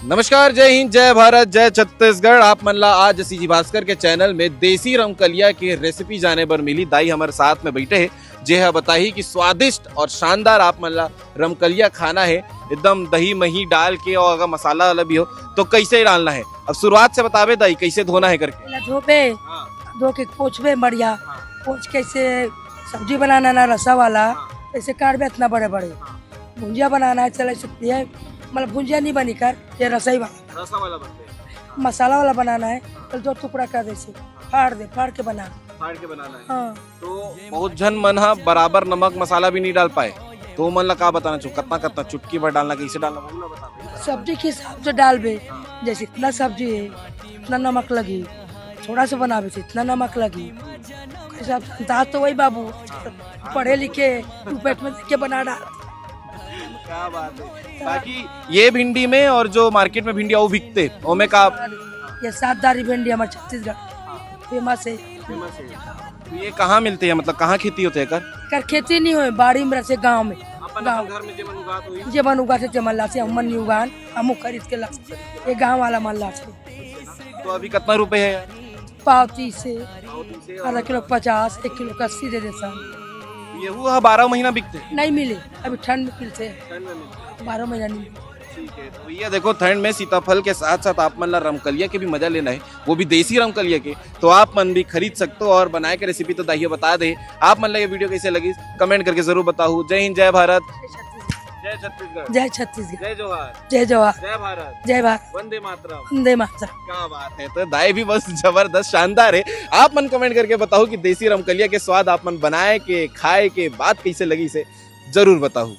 नमस्कार, जय हिंद, जय भारत, जय छत्तीसगढ़। आप मन ला आज सीजी भास्कर के चैनल में देसी रमकलिया की रेसिपी जाने पर मिली। दाई हमारे साथ में बैठे है, जे है बताही कि स्वादिष्ट और शानदार आप मन ला रमकलिया खाना है, एकदम दही मही डाल के, और अगर मसाला वाला भी हो तो कैसे डालना है। अब शुरुआत से बतावे दाई, कैसे धोना है करके। पहले धोबे, धो के पोछबे बढ़िया, पोछ के ऐसे सब्जी बनाना ना रसा वाला, ऐसे काटबे इतना बड़े बड़े। भुंजिया बनाना है, चले सकती है, मतलब भुंजिया नहीं बनी कर, ये रसाई वाला रसा वाला बनते हैं। मसाला वाला बनाना है। तो दो टुकड़ा कर दे, से फाड़ दे, फाड़ के बना, फाड़ के बनाना है। हाँ। तो बहुत जन मन हा बराबर नमक मसाला भी नहीं डाल पाए, तो मन ला का बताना चाहिए, कितना कितना चुटकी भर डालना, कैसे डालना वो बता दे। सब्जी के हिसाब से डालबे, जैसे इतना सब्जी है इतना नमक लगी, थोड़ा सा बनाबे से इतना नमक लगी, हिसाब से अंदाज तो वही बाबू पढ़े लिखे पेट में देख के बना डाल। क्या बात है। बाकी ये भिंडी में और जो मार्केट में भिंडी वो बिकते ओमे का ये सातदारी भिंडी हमारे छत्तीसगढ़ फेमस है। तो ये कहाँ मिलते हैं, मतलब कहाँ खेती होते हैं कर खेती नहीं हो, बाड़ी में रसे गाँव में, गाँव घर में जेमन उगात होई। जेबन उगा से जमल्ला से हमन नहीं उगान, हम खरीद के ला, ये गाँव वाला मल्ला से। तो अभी कितना रुपए है? पाव 30 से, आधा किलो 50, 1 किलो का 80 दे देता। ये हुआ 12 महीना बिकते नहीं मिले, अभी ठंड में मिलते हैं, 12 महीना नहीं मिले। ठीक है। तो ये देखो, ठंड में सीताफल के साथ साथ आप मन ला रमकलिया के भी मजा लेना है, वो भी देसी रमकलिया के, तो आप मन भी खरीद सकते हो। और बनाए के रेसिपी तो दाइये बता दे। आप मन ला ये वीडियो कैसे लगी कमेंट करके जरूर बताओ। जय हिंद, जय भारत, जय छत्तीसगढ़, जय छत्तीसगढ़, जय जवाहर, जय जवाहर, जय भारत, जय भारत, वंदे मातरम। वंदे मातरम। क्या बात है। तो दाई भी बस जबरदस्त शानदार है। आप मन कमेंट करके बताओ कि देसी रमकलिया के स्वाद आप मन बनाए के खाए के बाद कैसे लगी से जरूर बताओ।